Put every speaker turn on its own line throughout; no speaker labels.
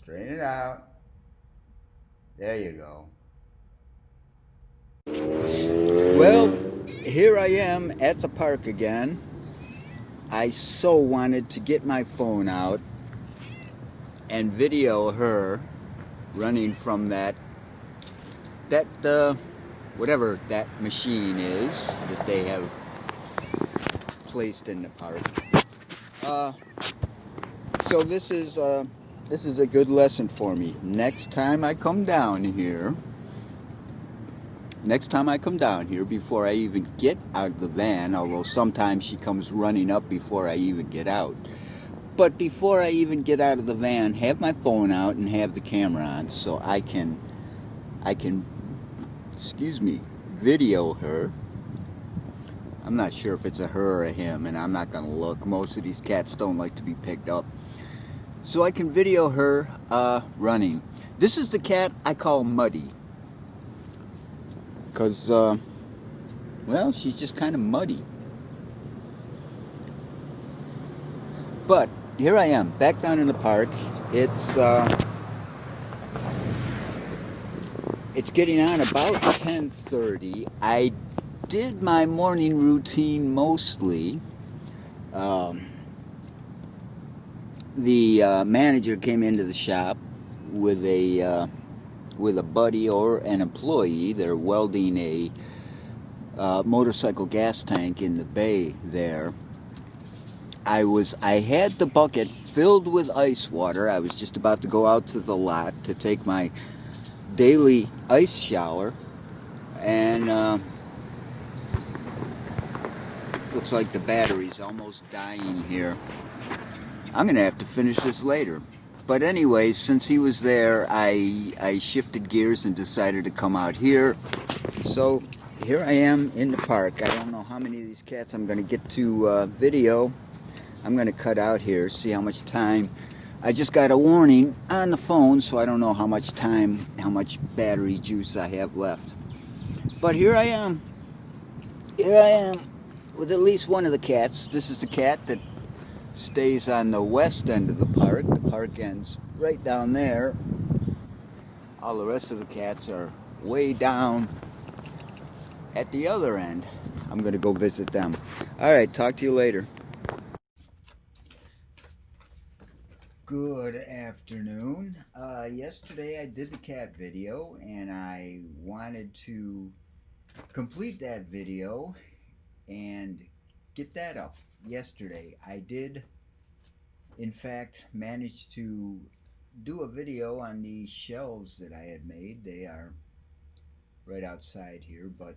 Straighten it out. There you go. Well, here I am at the park again. I so wanted to get my phone out and video her running from that whatever that machine is that they have placed in the park. Uh, so this is a good lesson for me. Next time I come down here, before I even get out of the van, although sometimes she comes running up before I even get out. But before I even get out of the van, have my phone out and have the camera on so I can excuse me, video her. I'm not sure if it's a her or a him, and I'm not going to look. Most of these cats don't like to be picked up. So I can video her running. This is the cat I call Muddy. Because, well, she's just kind of muddy. But here I am, back down in the park. It's getting on about 10:30. I did my morning routine mostly. Um, the manager came into the shop with a buddy or an employee. They're welding a motorcycle gas tank in the bay there. I had the bucket filled with ice water. I was just about to go out to the lot to take my daily ice shower, and looks like the battery's almost dying here. I'm gonna have to finish this later. But anyways, since he was there, I shifted gears and decided to come out here. So here I am in the park. I don't know how many of these cats I'm gonna get to video. I'm gonna cut out here, see how much time. I just got a warning on the phone, so I don't know how much time, how much battery juice I have left. But here I am. Here I am with at least one of the cats. This is the cat that stays on the west end of the park. The park ends right down there. All the rest of the cats are way down at the other end. I'm going to go visit them. All right, talk to you later. Good afternoon. Yesterday I did the cat video and I wanted to complete that video and get that up yesterday. I did, in fact, manage to do a video on the shelves that I had made. They are right outside here, but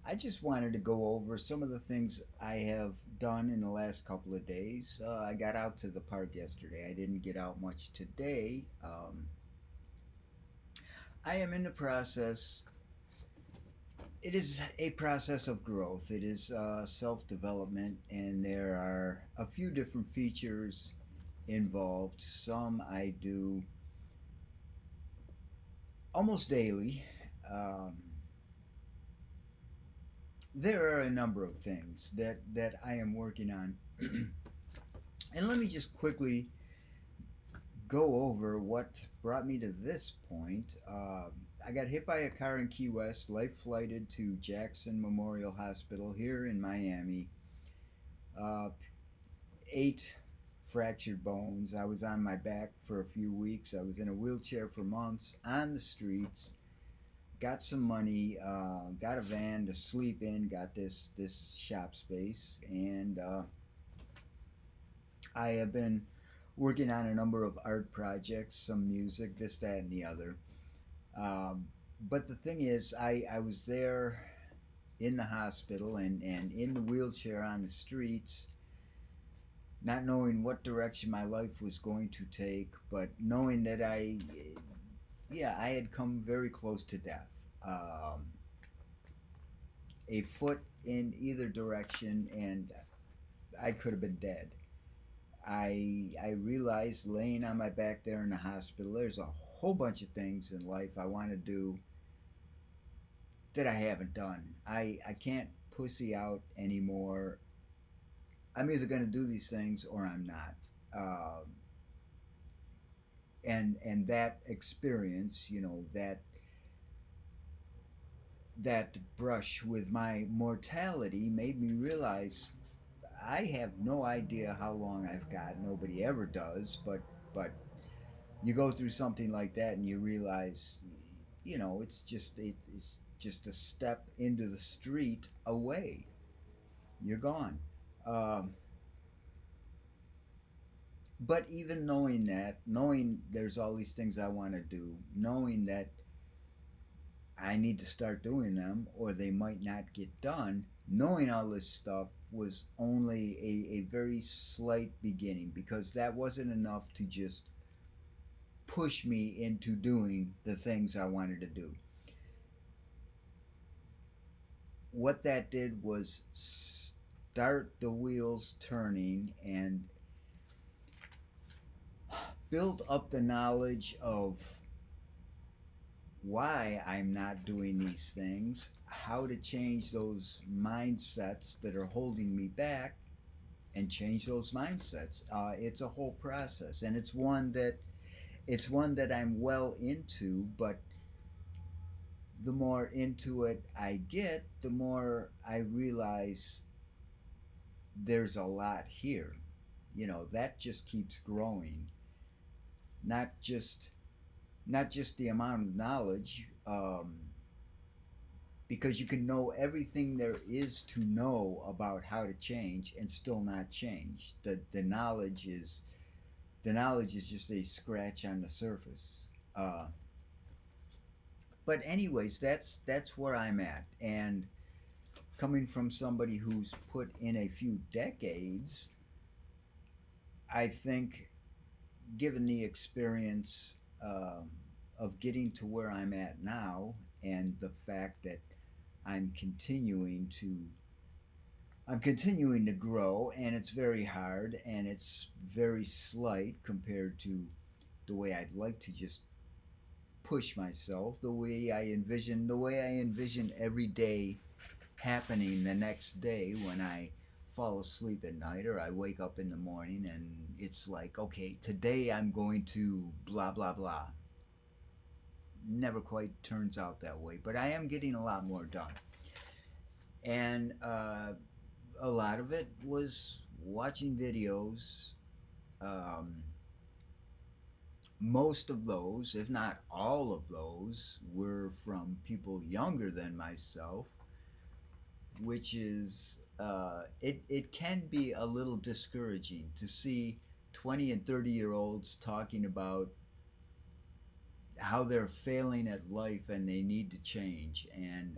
I just wanted to go over some of the things I have done in the last couple of days. I got out to the park yesterday. I didn't get out much today. I am in the process. It is a process of growth. It is self-development, and there are a few different features involved. Some I do almost daily. Um, there are a number of things that I am working on. And let me just quickly go over what brought me to this point. I got hit by a car in Key West, life flighted to Jackson Memorial Hospital here in Miami. Uh, 8 fractured bones. I was on my back for a few weeks. I was in a wheelchair for months on the streets. Got some money, got a van to sleep in, got this shop space, and I have been working on a number of art projects, some music, this, that, and the other. Um, but the thing is, I was there in the hospital and in the wheelchair on the streets, not knowing what direction my life was going to take, but knowing that I had come very close to death. Um, a foot in either direction, and I could have been dead. I realized laying on my back there in the hospital, there's a whole bunch of things in life I want to do that I haven't done. I can't pussy out anymore. I'm either going to do these things or I'm not. and that experience, you know, that brush with my mortality made me realize I have no idea how long I've got. Nobody ever does, but you go through something like that and you realize, you know, it's just a step into the street away. You're gone. Um, but even knowing that, knowing there's all these things I want to do, knowing that I need to start doing them or they might not get done, knowing all this stuff was only a very slight beginning, because that wasn't enough to just push me into doing the things I wanted to do. What that did was start the wheels turning and build up the knowledge of why I'm not doing these things, how to change those mindsets that are holding me back, and change those mindsets. It's a whole process, and it's one that I'm well into. But the more into it I get, the more I realize there's a lot here. You know, that just keeps growing. Not just not just the amount of knowledge, because you can know everything there is to know about how to change and still not change. The knowledge is just a scratch on the surface. But anyways, that's where I'm at, and coming from somebody who's put in a few decades, I think, given the experience of getting to where I'm at now, and the fact that I'm continuing to I'm continuing to grow, and it's very hard and it's very slight compared to the way I'd like to just push myself, the way I envision every day happening the next day when I fall asleep at night or I wake up in the morning and it's like, okay, today I'm going to blah blah blah. Never quite turns out that way, but I am getting a lot more done. And a lot of it was watching videos. Um, Most of those, if not all of those, were from people younger than myself, which is it can be a little discouraging to see 20 and 30-year olds talking about how they're failing at life and they need to change. And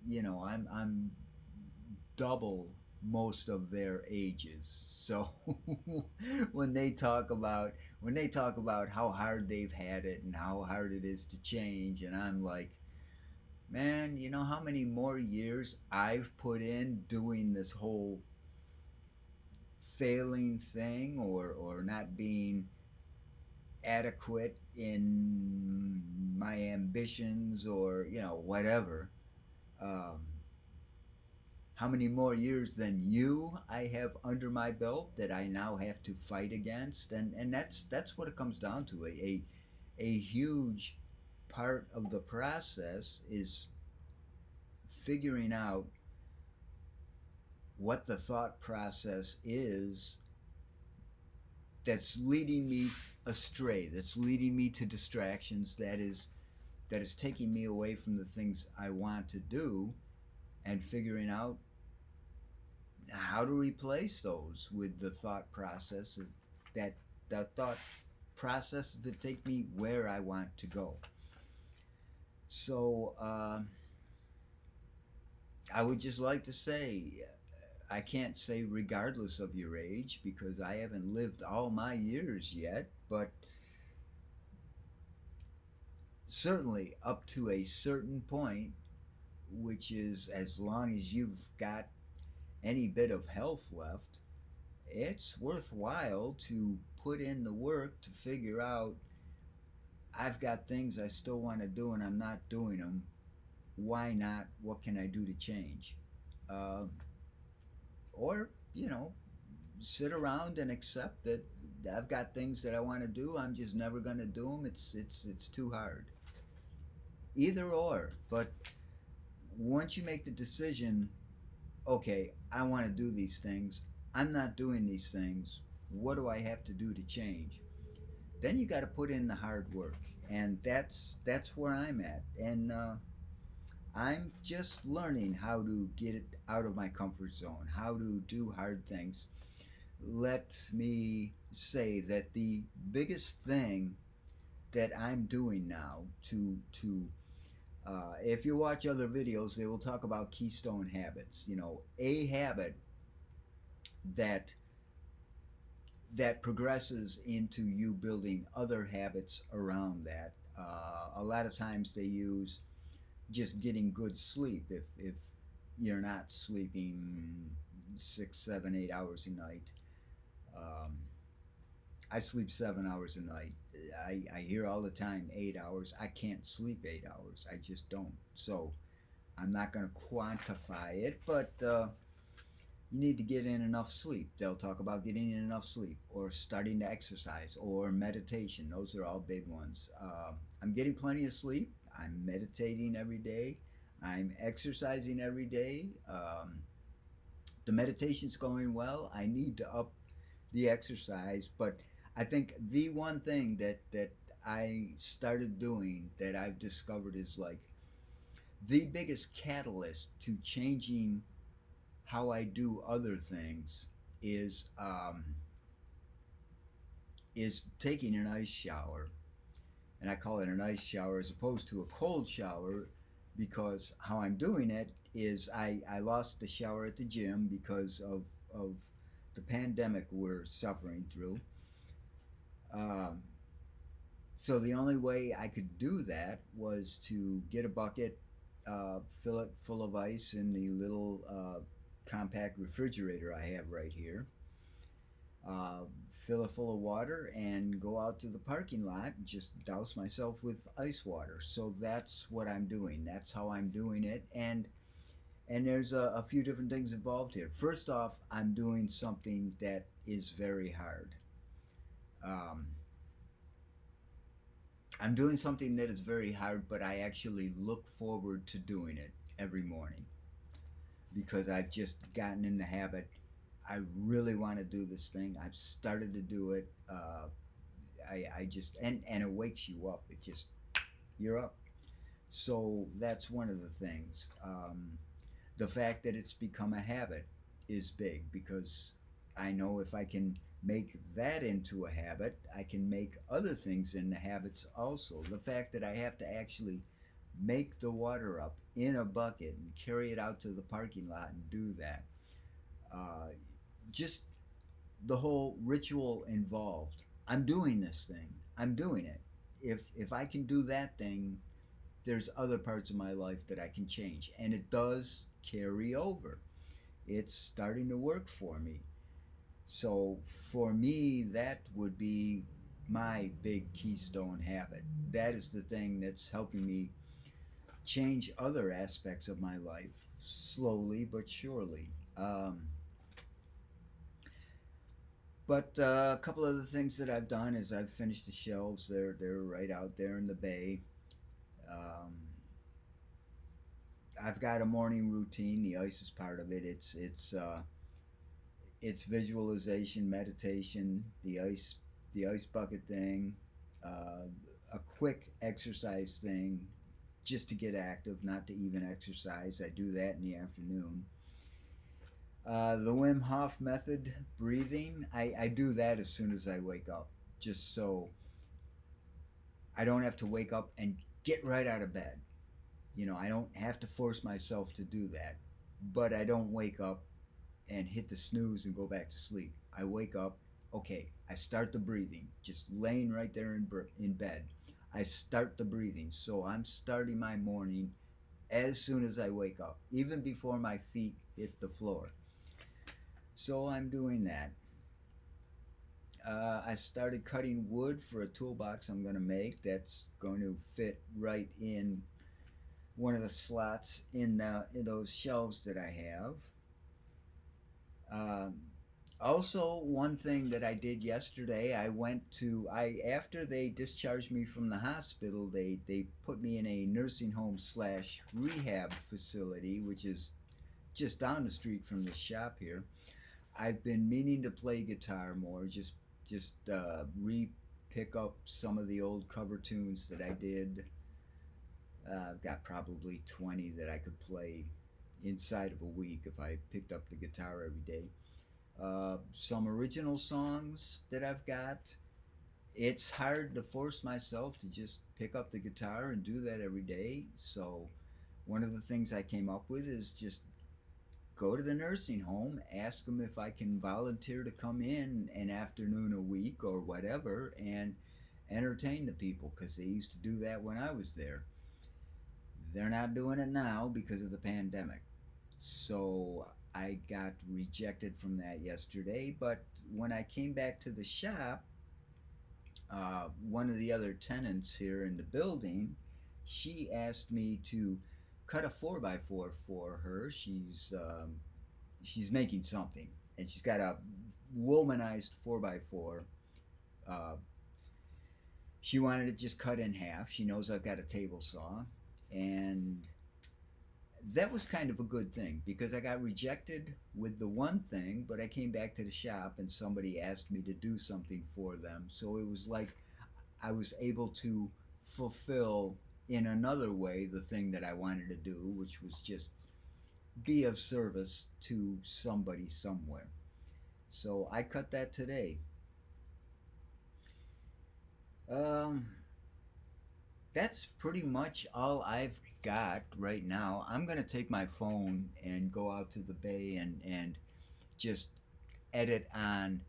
you know, I'm double most of their ages. So when they talk about how hard they've had it and how hard it is to change, and I'm like, man, you know how many more years I've put in doing this whole failing thing, or not being adequate in my ambitions, or you know, whatever. Um, how many more years than you I have under my belt that I now have to fight against, and that's what it comes down to. A huge part of the process is figuring out what the thought process is that's leading me astray, that's leading me to distractions, that is taking me away from the things I want to do, and figuring out how to replace those with the thought process that that thought process to take me where I want to go. So I would just like to say, I can't say regardless of your age because I haven't lived all my years yet, but certainly up to a certain point, which is as long as you've got any bit of health left, it's worthwhile to put in the work to figure out, I've got things I still want to do and I'm not doing them. Why not? What can I do to change? Uh, or, you know, sit around and accept that I've got things that I want to do. I'm just never going to do them. It's too hard. Either or. But once you make the decision, okay, I want to do these things. I'm not doing these things. What do I have to do to change? Then you got to put in the hard work, and that's where I'm at. And I'm just learning how to get it out of my comfort zone, how to do hard things. Let me say that the biggest thing that I'm doing now to if you watch other videos, they will talk about keystone habits. You know, a habit that that progresses into you building other habits around that. A lot of times they use just getting good sleep. If you're not sleeping 6, 7, 8 hours a night, um, I sleep 7 hours a night. I hear all the time 8 hours. I can't sleep 8 hours. I just don't. So I'm not going to quantify it, but you need to get in enough sleep. They'll talk about getting in enough sleep or starting to exercise or meditation. Those are all big ones. I'm getting plenty of sleep. I'm meditating every day. I'm exercising every day. The meditation's going well. I need to up the exercise, but I think the one thing that I started doing that I've discovered is like the biggest catalyst to changing how I do other things is taking an ice shower, and I call it an ice shower as opposed to a cold shower because how I'm doing it is I lost the shower at the gym because of the pandemic we're suffering through. Um, so the only way I could do that was to get a bucket, fill it full of ice in the little compact refrigerator I have right here, fill it full of water, and go out to the parking lot and just douse myself with ice water. So that's what I'm doing. That's how I'm doing it. And there's a few different things involved here. First off, I'm doing something that is very hard. Um, I'm doing something that is very hard, but I actually look forward to doing it every morning because I've just gotten in the habit. I really want to do this thing. I've started to do it. I just and it wakes you up. It just you're up. So that's one of the things. The fact that it's become a habit is big because I know if I can make that into a habit, I can make other things into habits also. The fact that I have to actually make the water up in a bucket and carry it out to the parking lot and do that. Uh, just the whole ritual involved. I'm doing this thing. I'm doing it. If I can do that thing, there's other parts of my life that I can change, and it does carry over. It's starting to work for me. So for me, that would be my big keystone habit. That is the thing that's helping me change other aspects of my life slowly but surely. But a couple of the things that I've done is I've finished the shelves. They're right out there in the bay. Um, I've got a morning routine. The ice is part of it. It's visualization, meditation, the ice bucket thing, uh, a quick exercise thing, just to get active, not to even exercise. I do that in the afternoon. The Wim Hof method, breathing, I do that as soon as I wake up, just so I don't have to wake up and get right out of bed. You know, I don't have to force myself to do that, but I don't wake up and hit the snooze and go back to sleep. I wake up, okay, I start the breathing, just laying right there in bed. I start the breathing. So I'm starting my morning as soon as I wake up, even before my feet hit the floor. So I'm doing that. I started cutting wood for a toolbox I'm going to make that's going to fit right in one of the slots in those shelves that I have. Um, Also, one thing that I did yesterday, I after they discharged me from the hospital, they put me in a nursing home slash rehab facility, which is just down the street from the shop here. I've been meaning to play guitar more, just re pick up some of the old cover tunes that I did. I've got probably 20 that I could play inside of a week if I picked up the guitar every day. Some original songs that I've got. It's hard to force myself to just pick up the guitar and do that every day. So, one of the things I came up with is just go to the nursing home, ask them if I can volunteer to come in an afternoon a week or whatever and entertain the people because they used to do that when I was there. They're not doing it now because of the pandemic. So I got rejected from that yesterday. But when I came back to the shop, one of the other tenants here in the building, she asked me to cut a 4x4 for her. She's making something, and she's got a womanized 4x4. Uh, she wanted it just cut in half. She knows I've got a table saw, and that was kind of a good thing because I got rejected with the one thing, but I came back to the shop and somebody asked me to do something for them. So it was like I was able to fulfill in another way the thing that I wanted to do, which was just be of service to somebody somewhere. So I cut that today. Um, that's pretty much all I've got right now. I'm going to take my phone and go out to the bay and just edit on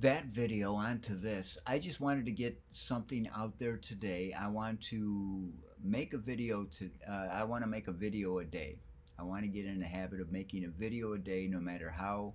that video onto this. I just wanted to get something out there today. I want to make a video I want to make a video a day. I want to get in the habit of making a video a day no matter how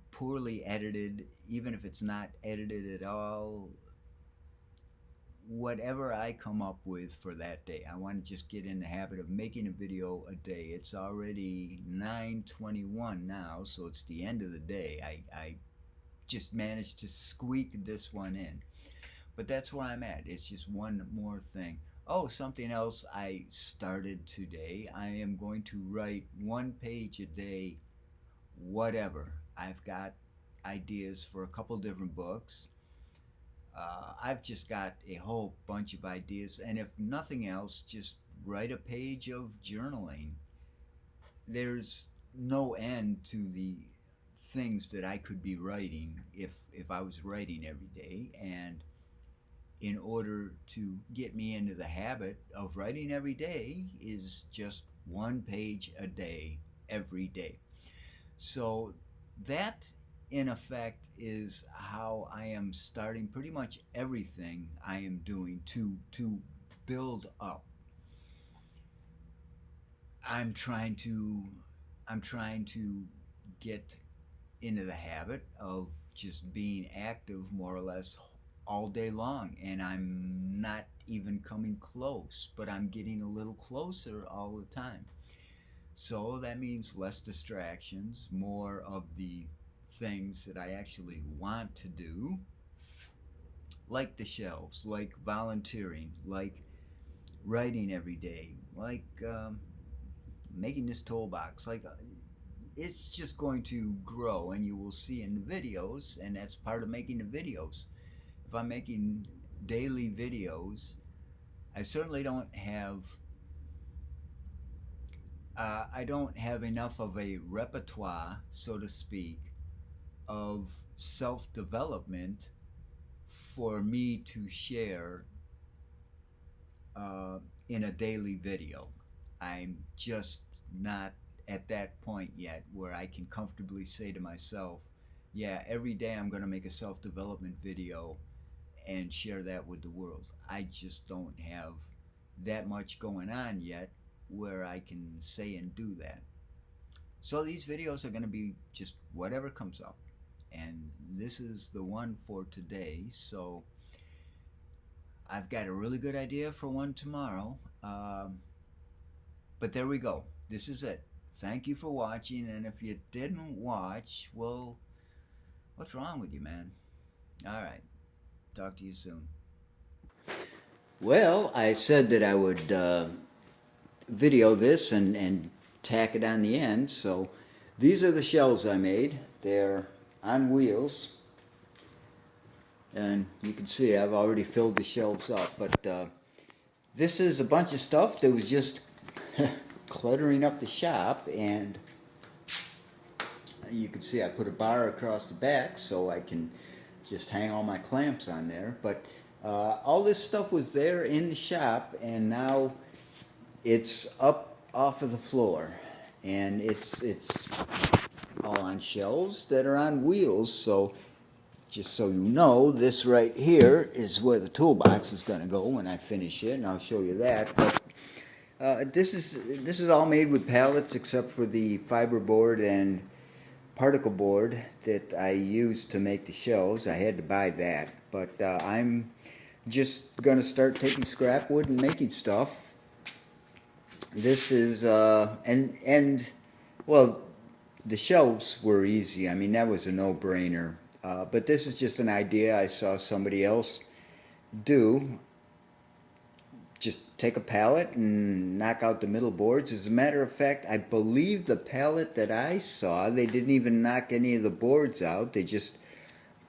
poorly edited, even if it's not edited at all, whatever I come up with for that day. I want to just get in the habit of making a video a day. It's already 9:21 now, so it's the end of the day. I just managed to squeak this one in. But that's where I'm at. It's just one more thing. Oh, something else I started today. I am going to write 1 page a day, whatever. I've got ideas for a couple different books. I've just got a whole bunch of ideas, and if nothing else, just write a page of journaling. There's no end to the things that I could be writing if I was writing every day, and in order to get me into the habit of writing every day is just 1 page a day every day. So that in effect is how I am starting pretty much everything I am doing to build up. I'm trying to get into the habit of just being active more or less all day long, and I'm not even coming close, but I'm getting a little closer all the time. So that means less distractions, more of the things that I actually want to do, like the shelves, like volunteering, like writing every day, like making this toolbox. Like it's just going to grow, and you will see in the videos, and that's part of making the videos. If I'm making daily videos, I certainly don't have enough of a repertoire, so to speak, of self-development for me to share in a daily video. I'm just not at that point yet where I can comfortably say to myself, yeah, every day I'm going to make a self-development video and share that with the world. I just don't have that much going on yet where I can say and do that. So these videos are going to be just whatever comes up. And this is the one for today. So I've got a really good idea for one tomorrow. But there we go. This is it. Thank you for watching. And if you didn't watch, well, What's wrong with you, man? All right. Talk to you soon. Well, I said that I would video this and tack it on the end. So these are the shelves I made. They're on wheels. And you can see I've already filled the shelves up. But this is a bunch of stuff that was just cluttering up the shop. And you can see I put a bar across the back so I can just hang all my clamps on there. But all this stuff was there in the shop, and now it's up off of the floor, and it's all on shelves that are on wheels. So just so you know, this right here is where the toolbox is going to go when I finish it, and I'll show you that. But this is all made with pallets except for the fiberboard and particle board that I used to make the shelves. I had to buy that, but I'm just gonna start taking scrap wood and making stuff. This is and well, the shelves were easy. I mean, that was a no-brainer. But this is just an idea I saw somebody else do. Just take a pallet and knock out the middle boards. As a matter of fact, I believe the pallet that I saw, they didn't even knock any of the boards out. They just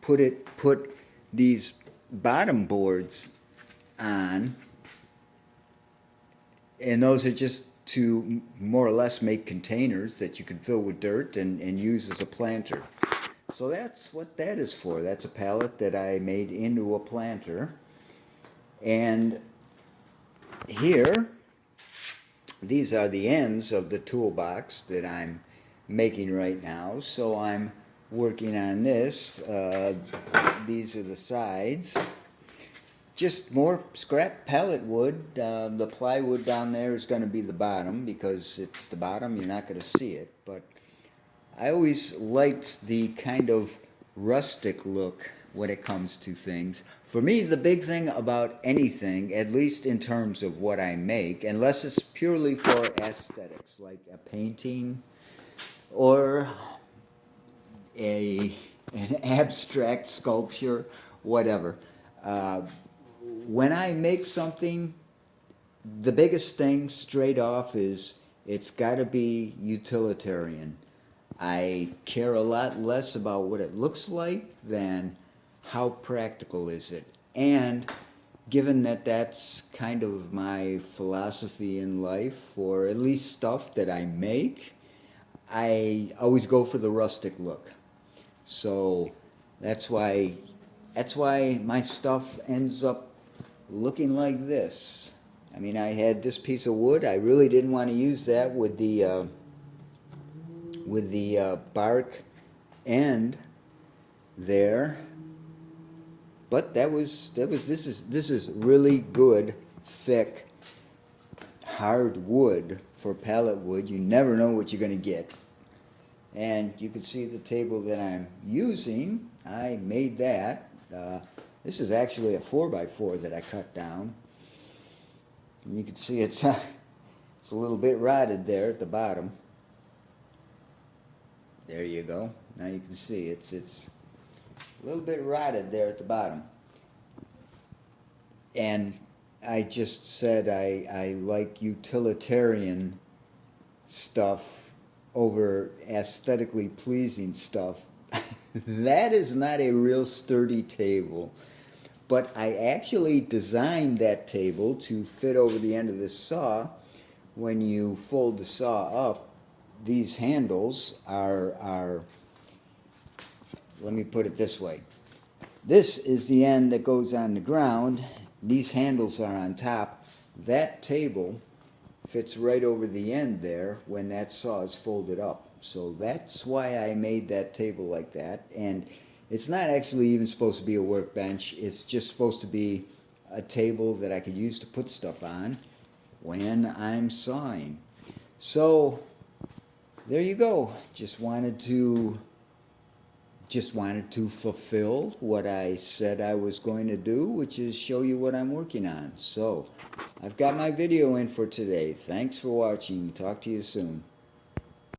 put these bottom boards on, and those are just to more or less make containers that you can fill with dirt and use as a planter. So that's what that is for. That's a pallet that I made into a planter. And here, these are the ends of the toolbox that I'm making right now. So I'm working on this. These are the sides. Just more scrap pallet wood. The plywood down there is going to be the bottom because it's the bottom. You're not going to see it. But I always liked the kind of rustic look when it comes to things. For me, the big thing about anything, at least in terms of what I make, unless it's purely for aesthetics, like a painting or an abstract sculpture, whatever. When I make something, the biggest thing straight off is it's got to be utilitarian. I care a lot less about what it looks like than how practical is it. And given that that's kind of my philosophy in life, or at least stuff that I make, I always go for the rustic look. So that's why my stuff ends up looking like this. I mean, I had this piece of wood. I really didn't want to use that with the bark end there, but this is really good, thick, hard wood for pallet wood. You never know what you're going to get. And you can see the table that I'm using. I made that. This is actually a 4x4 that I cut down. And you can see it's a little bit rotted there at the bottom. There you go. Now you can see it's a little bit rotted there at the bottom. And I just said I like utilitarian stuff over aesthetically pleasing stuff. That is not a real sturdy table. But I actually designed that table to fit over the end of this saw. When you fold the saw up, these handles are, let me put it this way. This is the end that goes on the ground. These handles are on top. That table fits right over the end there when that saw is folded up. So that's why I made that table like that. And it's not actually even supposed to be a workbench. It's just supposed to be a table that I could use to put stuff on when I'm sawing. So there you go. Just wanted to fulfill what I said I was going to do, which is show you what I'm working on. So I've got my video in for today. Thanks for watching. Talk to you soon.